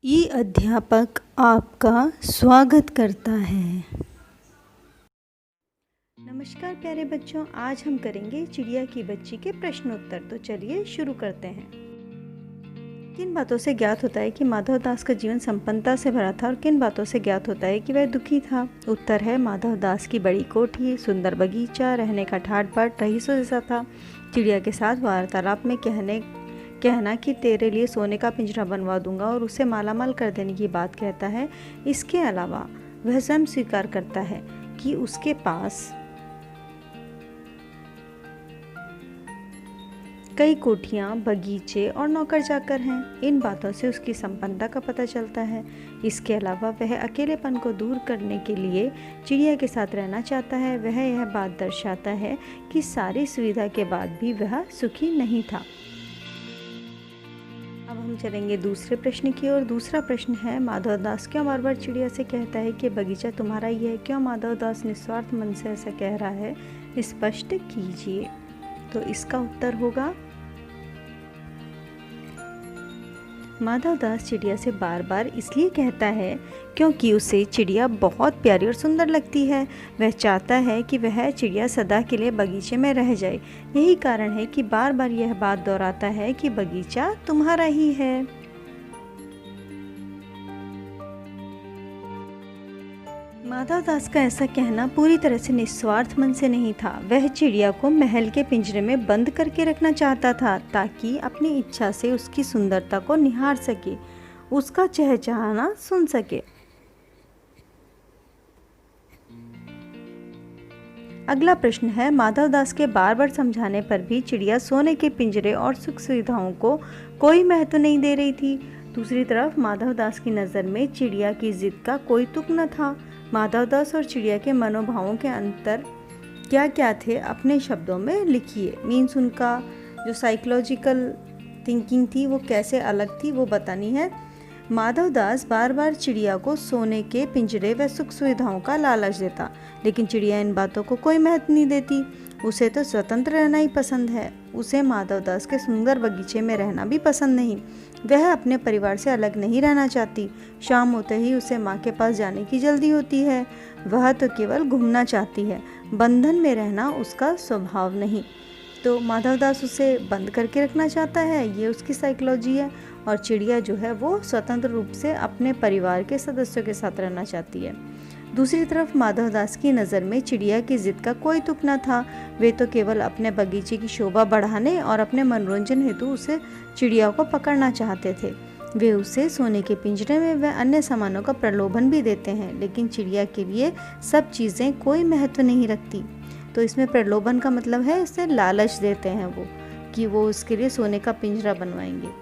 ई अध्यापक आपका स्वागत करता है। नमस्कार प्यारे बच्चों, आज हम करेंगे चिड़िया की बच्ची के प्रश्नोत्तर। तो चलिए शुरू करते हैं। किन बातों से ज्ञात होता है कि माधव दास का जीवन संपन्नता से भरा था और किन बातों से ज्ञात होता है कि वह दुखी था? उत्तर है माधव दास की बड़ी कोठी, सुंदर बगीचा, रहने का ठाट बाट रईसों जैसा था। चिड़िया के साथ वार्तालाप में कहना कि तेरे लिए सोने का पिंजरा बनवा दूंगा और उसे मालामाल कर देने की बात कहता है। इसके अलावा वह स्वयं स्वीकार करता है कि उसके पास कई कोठियाँ, बगीचे और नौकर चाकर हैं। इन बातों से उसकी संपन्नता का पता चलता है। इसके अलावा वह अकेलेपन को दूर करने के लिए चिड़िया के साथ रहना चाहता है। वह यह बात दर्शाता है कि सारी सुविधा के बाद भी वह सुखी नहीं था। अब हम चलेंगे दूसरे प्रश्न की ओर। दूसरा प्रश्न है, माधव दास क्यों बार बार चिड़िया से कहता है कि बगीचा तुम्हारा ही है? क्यों माधव दास निस्वार्थ मन से ऐसा कह रहा है, स्पष्ट कीजिए। तो इसका उत्तर होगा, माधव दास चिड़िया से बार बार इसलिए कहता है क्योंकि उसे चिड़िया बहुत प्यारी और सुंदर लगती है। वह चाहता है कि वह चिड़िया सदा के लिए बगीचे में रह जाए। यही कारण है कि बार बार यह बात दोहराता है कि बगीचा तुम्हारा ही है। माधव दास का ऐसा कहना पूरी तरह से निस्वार्थ मन से नहीं था। वह चिड़िया को महल के पिंजरे में बंद करके रखना चाहता था ताकि अपनी इच्छा से उसकी सुंदरता को निहार सके, उसका चहचहाना सुन सके। अगला प्रश्न है, माधव दास के बार बार समझाने पर भी चिड़िया सोने के पिंजरे और सुख सुविधाओं को कोई महत्व नहीं दे रही थी। दूसरी तरफ माधव दास की नज़र में चिड़िया की जिद का कोई तुक न था। माधव दास और चिड़िया के मनोभावों के अंतर क्या क्या थे, अपने शब्दों में लिखिए। मीन्स उनका जो साइकोलॉजिकल थिंकिंग थी वो कैसे अलग थी वो बतानी है। माधव दास बार बार चिड़िया को सोने के पिंजरे व सुख सुविधाओं का लालच देता, लेकिन चिड़िया इन बातों को कोई महत्व नहीं देती। उसे तो स्वतंत्र रहना ही पसंद है। उसे माधव दास के सुंदर बगीचे में रहना भी पसंद नहीं। वह अपने परिवार से अलग नहीं रहना चाहती। शाम होते ही उसे माँ के पास जाने की जल्दी होती है। वह तो केवल घूमना चाहती है, बंधन में रहना उसका स्वभाव नहीं। तो माधव दास उसे बंद करके रखना चाहता है, ये उसकी साइकोलॉजी है। और चिड़िया जो है वो स्वतंत्र रूप से अपने परिवार के सदस्यों के साथ रहना चाहती है। दूसरी तरफ माधव दास की नज़र में चिड़िया की जिद का कोई तुक न था। वे तो केवल अपने बगीचे की शोभा बढ़ाने और अपने मनोरंजन हेतु उसे चिड़िया को पकड़ना चाहते थे। वे उसे सोने के पिंजरे में व अन्य सामानों का प्रलोभन भी देते हैं, लेकिन चिड़िया के लिए सब चीज़ें कोई महत्व नहीं रखती। तो इसमें प्रलोभन का मतलब है इसे लालच देते हैं वो कि वो उसके लिए सोने का पिंजरा बनवाएंगे।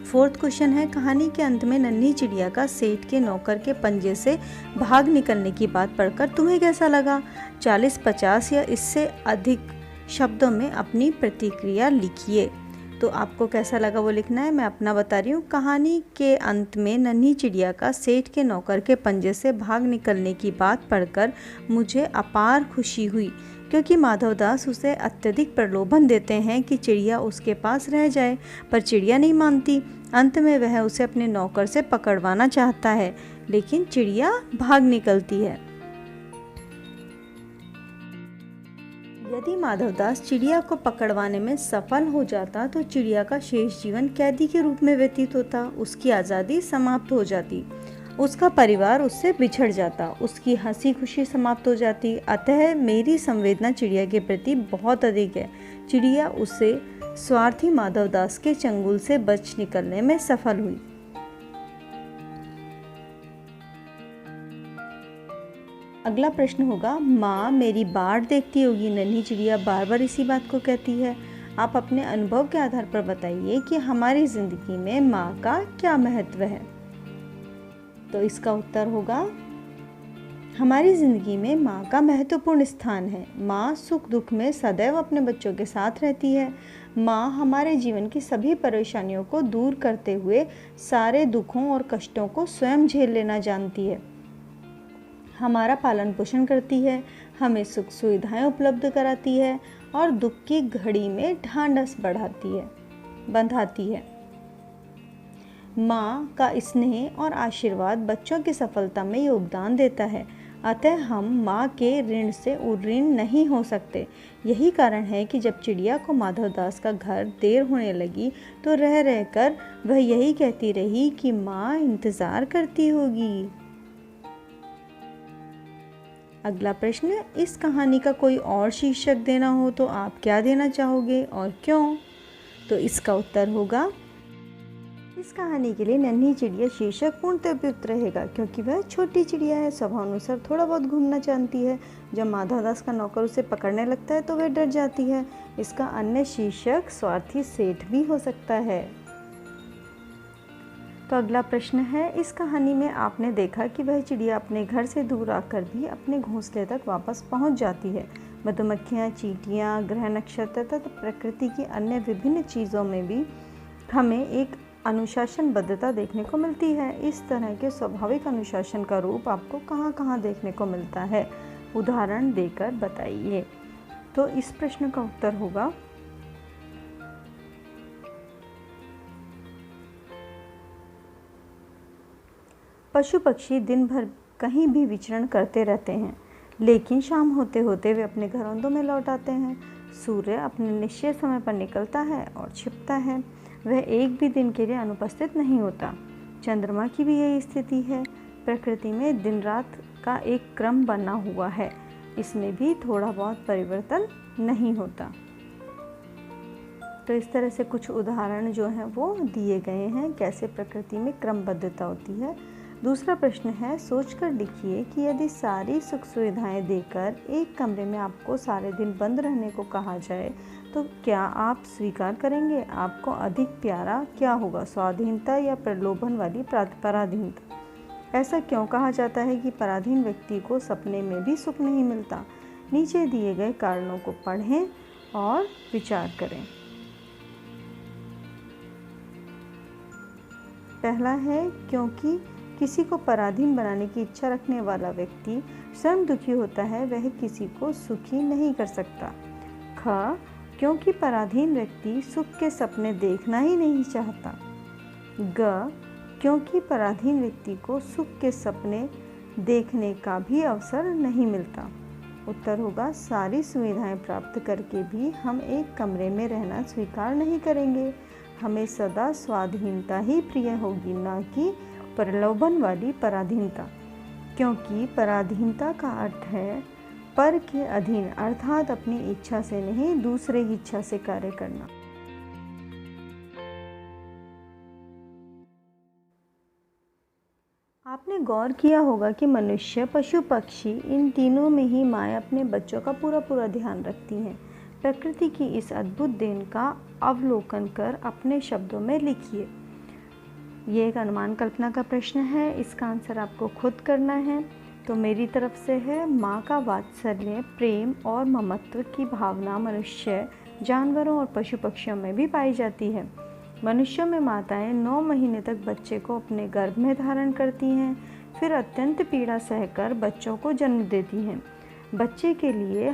फोर्थ क्वेश्चन है, कहानी के अंत में नन्ही चिड़िया का सेठ के नौकर के पंजे से भाग निकलने की बात पढ़कर तुम्हें कैसा लगा? 40, 50 या इससे अधिक शब्दों में अपनी प्रतिक्रिया लिखिए। तो आपको कैसा लगा वो लिखना है। मैं अपना बता रही हूँ। कहानी के अंत में नन्ही चिड़िया का सेठ के नौकर के पंजे से भाग निकलने की बात पढ़कर मुझे अपार खुशी हुई, क्योंकि माधव दास उसे अत्यधिक प्रलोभन देते हैं कि चिड़िया उसके पास रह जाए, पर चिड़िया नहीं मानती। अंत में वह उसे अपने नौकर से पकड़वाना चाहता है, लेकिन चिड़िया भाग निकलती है। यदि माधव दास चिड़िया को पकड़वाने में सफल हो जाता तो चिड़िया का शेष जीवन कैदी के रूप में व्यतीत होता। उसकी आज़ादी समाप्त हो जाती, उसका परिवार उससे बिछड़ जाता, उसकी हंसी खुशी समाप्त हो जाती। अतः मेरी संवेदना चिड़िया के प्रति बहुत अधिक है। चिड़िया उसे स्वार्थी माधव दास के चंगुल से बच निकलने में सफल हुई। अगला प्रश्न होगा, माँ मेरी बाट देखती होगी। नन्ही चिड़िया बार बार इसी बात को कहती है। आप अपने अनुभव के आधार पर बताइए कि हमारी जिंदगी में माँ का क्या महत्व है। तो इसका उत्तर होगा, हमारी ज़िंदगी में माँ का महत्वपूर्ण स्थान है। माँ सुख दुख में सदैव अपने बच्चों के साथ रहती है। माँ हमारे जीवन की सभी परेशानियों को दूर करते हुए सारे दुखों और कष्टों को स्वयं झेल लेना जानती है। हमारा पालन पोषण करती है, हमें सुख सुविधाएं उपलब्ध कराती है और दुख की घड़ी में ढांढस बंधाती है। माँ का स्नेह और आशीर्वाद बच्चों की सफलता में योगदान देता है, अतः हम माँ के ऋण से उऋण नहीं हो सकते। यही कारण है कि जब चिड़िया को माधवदास का घर देर होने लगी तो रह रहकर वह यही कहती रही कि माँ इंतज़ार करती होगी। अगला प्रश्न, इस कहानी का कोई और शीर्षक देना हो तो आप क्या देना चाहोगे और क्यों? तो इसका उत्तर होगा, इस कहानी के लिए नन्ही चिड़िया शीर्षक पूर्णतः उपयुक्त रहेगा, क्योंकि वह छोटी चिड़िया है, स्वभाव अनुसार थोड़ा बहुत घूमना जानती है। जब माधवदास का नौकर उसे पकड़ने लगता है तो वह डर जाती है। इसका अन्य शीर्षक स्वार्थी सेठ भी हो सकता है। तो अगला प्रश्न है, इस कहानी में आपने देखा कि वह चिड़िया अपने घर से दूर आकर भी अपने घोंसले तक वापस पहुंच जाती है। मधुमक्खियाँ, चींटियाँ, ग्रह नक्षत्र तथा प्रकृति की अन्य विभिन्न चीज़ों में भी हमें एक अनुशासनबद्धता देखने को मिलती है। इस तरह के स्वाभाविक अनुशासन का रूप आपको कहाँ कहाँ देखने को मिलता है, उदाहरण देकर बताइए। तो इस प्रश्न का उत्तर होगा, पशु पक्षी दिन भर कहीं भी विचरण करते रहते हैं, लेकिन शाम होते होते वे अपने घरोंदों में लौट आते हैं। सूर्य अपने निश्चित समय पर निकलता है और छिपता है, वह एक भी दिन के लिए अनुपस्थित नहीं होता। चंद्रमा की भी यही स्थिति है। प्रकृति में दिन रात का एक क्रम बना हुआ है, इसमें भी थोड़ा बहुत परिवर्तन नहीं होता। तो इस तरह से कुछ उदाहरण जो हैं वो दिए गए हैं, कैसे प्रकृति में क्रमबद्धता होती है। दूसरा प्रश्न है, सोचकर लिखिए कि यदि सारी सुख सुविधाएं देकर एक कमरे में आपको सारे दिन बंद रहने को कहा जाए तो क्या आप स्वीकार करेंगे? आपको अधिक प्यारा क्या होगा, स्वाधीनता या प्रलोभन वाली पराधीनता? ऐसा क्यों कहा जाता है कि पराधीन व्यक्ति को सपने में भी सुख नहीं मिलता? नीचे दिए गए कारणों को पढ़ें और विचार करें। पहला है, क्योंकि किसी को पराधीन बनाने की इच्छा रखने वाला व्यक्ति स्वयं दुखी होता है, वह किसी को सुखी नहीं कर सकता। ख, क्योंकि पराधीन व्यक्ति सुख के सपने देखना ही नहीं चाहता। ग, क्योंकि पराधीन व्यक्ति को सुख के सपने देखने का भी अवसर नहीं मिलता। उत्तर होगा, सारी सुविधाएं प्राप्त करके भी हम एक कमरे में रहना स्वीकार नहीं करेंगे। हमें सदा स्वाधीनता ही प्रिय होगी, ना कि प्रलोभन वाली पराधीनता, क्योंकि पराधीनता का अर्थ है पर के अधीन, अर्थात अपनी इच्छा से नहीं दूसरे की इच्छा से कार्य करना। आपने गौर किया होगा कि मनुष्य, पशु, पक्षी, इन तीनों में ही माँ अपने बच्चों का पूरा ध्यान रखती हैं। प्रकृति की इस अद्भुत देन का अवलोकन कर अपने शब्दों में लिखिए। ये एक अनुमान कल्पना का प्रश्न है, इसका आंसर आपको खुद करना है। तो मेरी तरफ से है, माँ का वात्सल्य, प्रेम और ममत्व की भावना मनुष्य, जानवरों और पशु पक्षियों में भी पाई जाती है। मनुष्यों में माताएं 9 महीने तक बच्चे को अपने गर्भ में धारण करती हैं, फिर अत्यंत पीड़ा सहकर बच्चों को जन्म देती हैं। बच्चे के लिए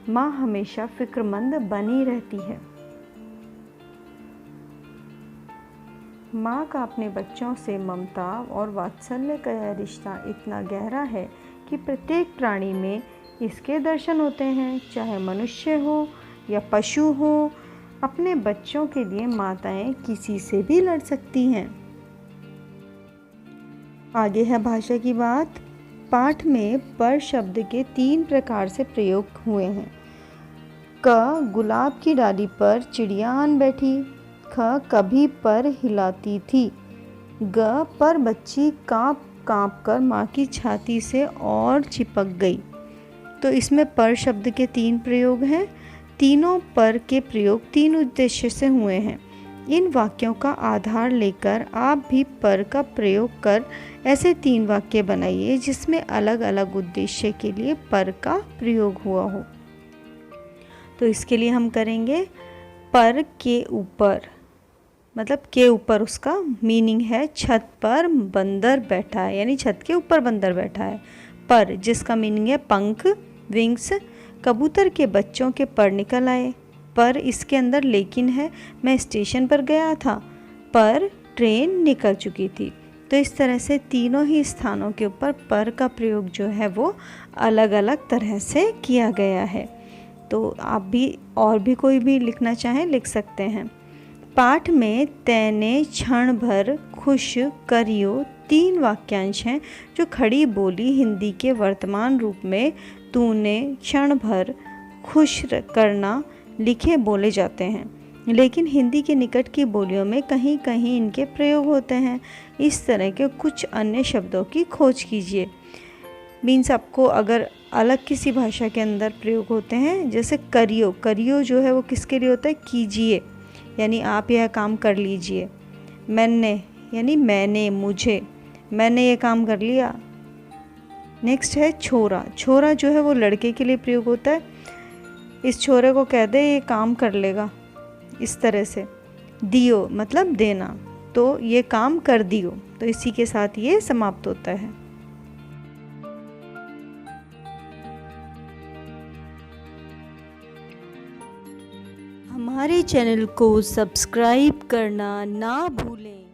माँ हमेशा फिक्रमंद बनी रहती है। माँ का अपने बच्चों से ममता और वात्सल्य का यह रिश्ता इतना गहरा है कि प्रत्येक प्राणी में इसके दर्शन होते हैं, चाहे मनुष्य हो या पशु हो। अपने बच्चों के लिए माताएं किसी से भी लड़ सकती हैं। आगे है भाषा की बात। पाठ में पर शब्द के 3 प्रकार से प्रयोग हुए हैं। क, गुलाब की डाली पर चिड़िया आन बैठी। ख, कभी पर हिलाती थी। ग, पर बच्ची कांप कांप कर माँ की छाती से और चिपक गई। तो इसमें पर शब्द के 3 प्रयोग हैं। तीनों पर के प्रयोग 3 उद्देश्य से हुए हैं। इन वाक्यों का आधार लेकर आप भी पर का प्रयोग कर ऐसे 3 वाक्य बनाइए जिसमें अलग अलग उद्देश्य के लिए पर का प्रयोग हुआ हो। तो इसके लिए हम करेंगे पर के ऊपर, मतलब के ऊपर उसका मीनिंग है छत पर बंदर बैठा है, यानी छत के ऊपर बंदर बैठा है। पर जिसका मीनिंग है पंख, विंग्स, कबूतर के बच्चों के पर निकल आए। पर इसके अंदर लेकिन है, मैं स्टेशन पर गया था पर ट्रेन निकल चुकी थी। तो इस तरह से तीनों ही स्थानों के ऊपर पर का प्रयोग जो है वो अलग अलग तरह से किया गया है। तो आप भी और भी कोई भी लिखना चाहें लिख सकते हैं। पाठ में तैने क्षण भर खुश करियो 3 वाक्यांश हैं जो खड़ी बोली हिंदी के वर्तमान रूप में तूने क्षण भर खुश करना लिखे बोले जाते हैं, लेकिन हिंदी के निकट की बोलियों में कहीं कहीं इनके प्रयोग होते हैं। इस तरह के कुछ अन्य शब्दों की खोज कीजिए। मीन्स आपको अगर अलग किसी भाषा के अंदर प्रयोग होते हैं, जैसे करियो, करियो जो है वो किसके लिए होता है? कीजिए, यानी आप यह काम कर लीजिए। मैंने यानी मैंने, मुझे, मैंने ये काम कर लिया। नेक्स्ट है छोरा। छोरा जो है वो लड़के के लिए प्रयोग होता है। इस छोरे को कह दे ये काम कर लेगा, इस तरह से। दियो मतलब देना, तो ये काम कर दियो। तो इसी के साथ ये समाप्त होता है। हमारे चैनल को सब्सक्राइब करना ना भूलें।